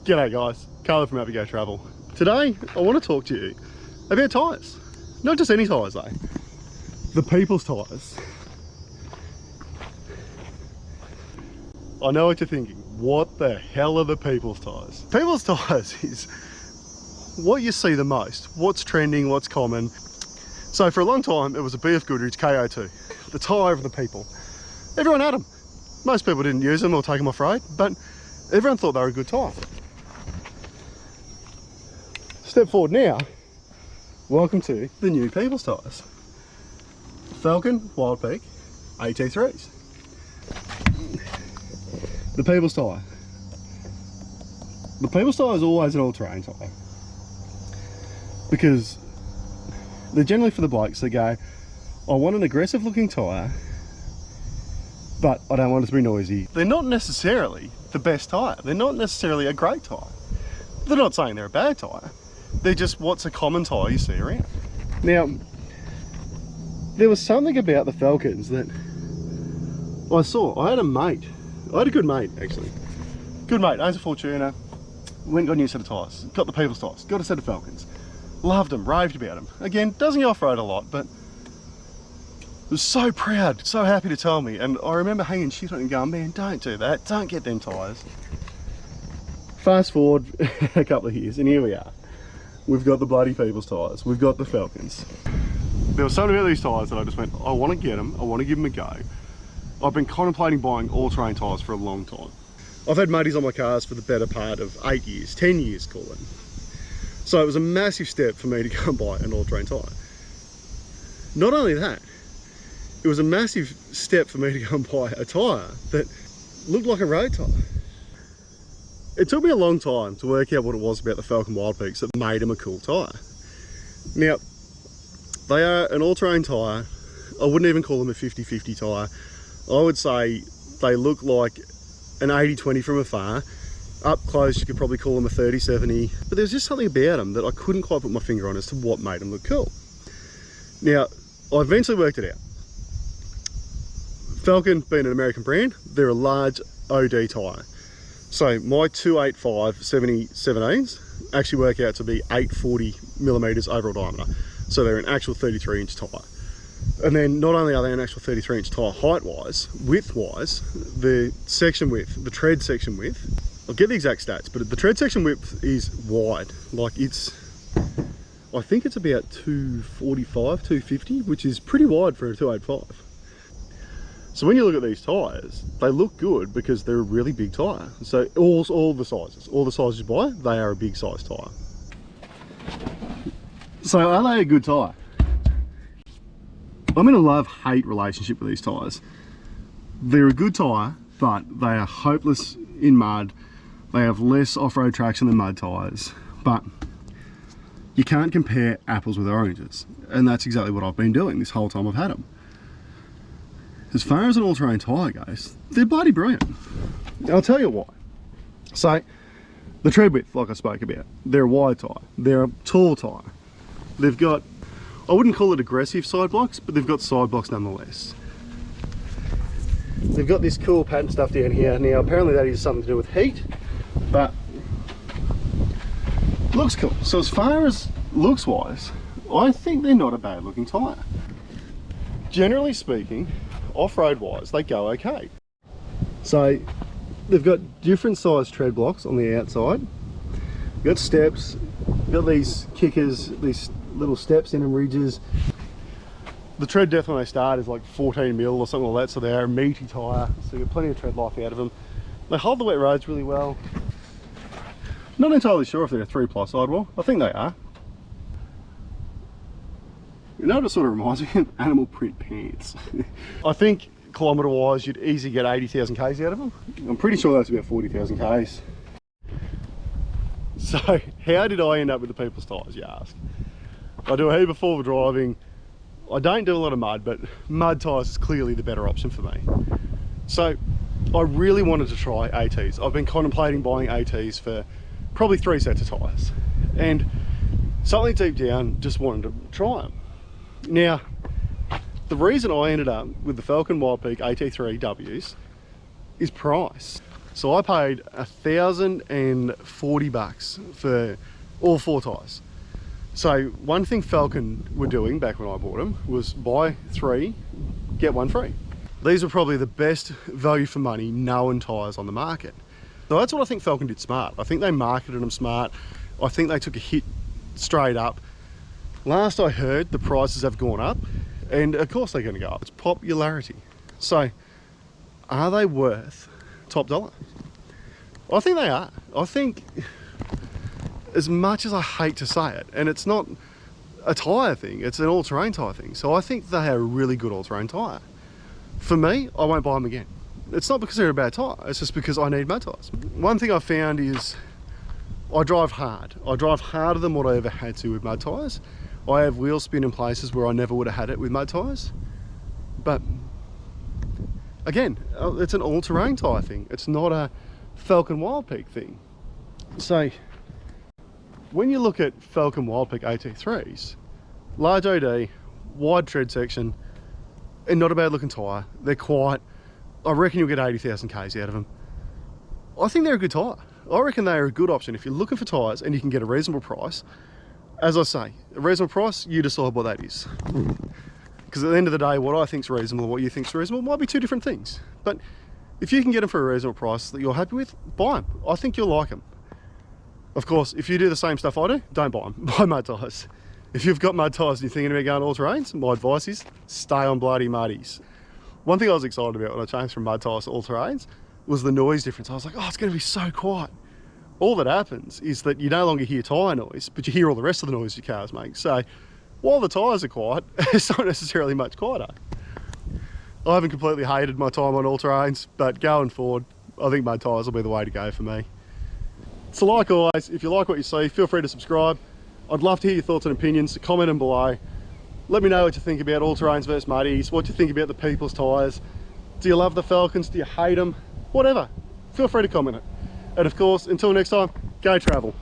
G'day guys, Carlo from BFGoodrich Travel. Today I want to talk to you about tyres. Not just any tyres though, the people's tyres. I know what you're thinking, what the hell are the people's tyres? People's tyres is what you see the most, what's trending, what's common. So for a long time it was a BFGoodrich KO2, the tyre of the people. Everyone had them. Most people didn't use them or take them off road, but everyone thought they were a good tyre. Step forward now, welcome to the new people's tyres. Falken Wildpeak AT3s. The people's tyre. The people's tyre is always an all-terrain tyre, because they're generally for the blokes that go, I want an aggressive looking tyre, but I don't want it to be noisy. They're not necessarily the best tyre. They're not necessarily a great tyre. They're not saying they're a bad tyre. They're just what's a common tyre you see around. Now, there was something about the Falkens that I saw. I had a good mate actually. Good mate, owns a Fortuner, went and got a new set of tyres, got the people's tyres, got a set of Falkens. Loved them, raved about them. Again, doesn't go off-road a lot, but was so proud, so happy to tell me. And I remember hanging shit on it and going, man, don't do that, don't get them tyres. Fast forward a couple of years and here we are. We've got the bloody people's tyres, we've got the Falkens. There was something about these tyres that I just went, I want to get them, I want to give them a go. I've been contemplating buying all-terrain tyres for a long time. I've had muddies on my cars for the better part of 8 years, 10 years call it. So it was a massive step for me to go and buy an all-terrain tyre. Not only that, it was a massive step for me to go and buy a tyre that looked like a road tyre. It took me a long time to work out what it was about the Falken Wildpeaks that made them a cool tyre. Now, they are an all-terrain tyre. I wouldn't even call them a 50-50 tyre. I would say they look like an 80-20 from afar. Up close, you could probably call them a 30-70. But there's just something about them that I couldn't quite put my finger on as to what made them look cool. Now, I eventually worked it out. Falken, being an American brand, they're a large OD tyre. So my 285 70-17s actually work out to be 840 millimeters overall diameter. So they're an actual 33-inch tyre. And then not only are they an actual 33-inch tyre height-wise, width-wise, the section width, the tread section width, I'll get the exact stats, but the tread section width is wide. Like I think it's about 245, 250, which is pretty wide for a 285. So when you look at these tyres, they look good because they're a really big tyre. So all the sizes you buy, they are a big size tyre. So are they a good tyre? I'm in a love-hate relationship with these tyres. They're a good tyre, but they are hopeless in mud. They have less off-road traction than mud tyres, but you can't compare apples with oranges. And that's exactly what I've been doing this whole time I've had them. As far as an all-terrain tyre goes, they're bloody brilliant. I'll tell you why. So, the tread width, like I spoke about, they're a wide tyre. They're a tall tyre. They've got, I wouldn't call it aggressive side blocks, but they've got side blocks nonetheless. They've got this cool pattern stuff down here. Now, apparently that is something to do with heat, but looks cool. So as far as looks-wise, I think they're not a bad-looking tyre. Generally speaking, off-road wise, they go okay. So they've got different size tread blocks on the outside. You've got steps, you've got these kickers, these little steps in and ridges. The tread depth when they start is like 14 mil or something like that, so they are a meaty tyre, so you get plenty of tread life out of them. They hold the wet roads really well. Not entirely sure if they're a 3-ply sidewall. I think they are. You know what it sort of reminds me of? Animal print pants. I think kilometre wise you'd easily get 80,000 k's out of them. I'm pretty sure that's about 40,000 k's. So how did I end up with the people's tyres, you ask? I do a heap of forward driving. I don't do a lot of mud, but mud tyres is clearly the better option for me. So I really wanted to try ATs. I've been contemplating buying ATs for probably 3 sets of tyres. And something deep down just wanted to try them. Now, the reason I ended up with the Falken Wildpeak AT3Ws is price. So I paid $1,040 for all 4 tyres. So one thing Falken were doing back when I bought them was buy 3, get 1 free. These are probably the best value for money known tyres on the market. So that's what I think Falken did smart. I think they marketed them smart. I think they took a hit straight up. Last I heard, the prices have gone up, and of course they're going to go up. It's popularity. So are they worth top dollar? I think they are. I think, as much as I hate to say it, and it's not a tyre thing, it's an all-terrain tyre thing. So I think they are a really good all-terrain tyre. For me, I won't buy them again. It's not because they're a bad tyre, it's just because I need mud tyres. One thing I found is I drive hard. I drive harder than what I ever had to with mud tyres. I have wheel spin in places where I never would have had it with mud tyres. But again, it's an all-terrain tyre thing. It's not a Falken Wildpeak thing. So when you look at Falken Wildpeak AT3s, large OD, wide tread section, and not a bad looking tyre. They're quiet. I reckon you'll get 80,000 Ks out of them. I think they're a good tyre. I reckon they are a good option if you're looking for tyres and you can get a reasonable price. As I say, a reasonable price, you decide what that is. Because at the end of the day, what I think's reasonable and what you think's reasonable might be 2 different things. But if you can get them for a reasonable price that you're happy with, buy them. I think you'll like them. Of course, if you do the same stuff I do, don't buy them. Buy mud tyres. If you've got mud tyres and you're thinking about going all terrains, my advice is stay on bloody muddies. One thing I was excited about when I changed from mud tyres to all terrains was the noise difference. I was like, oh, it's going to be so quiet. All that happens is that you no longer hear tyre noise, but you hear all the rest of the noise your cars make. So while the tyres are quiet, it's not necessarily much quieter. I haven't completely hated my time on all terrains, but going forward, I think mud tyres will be the way to go for me. So like always, if you like what you see, feel free to subscribe. I'd love to hear your thoughts and opinions, so comment them below. Let me know what you think about all terrains versus muddies, what you think about the people's tyres. Do you love the Falkens? Do you hate them? Whatever. Feel free to comment it. And of course, until next time, go travel.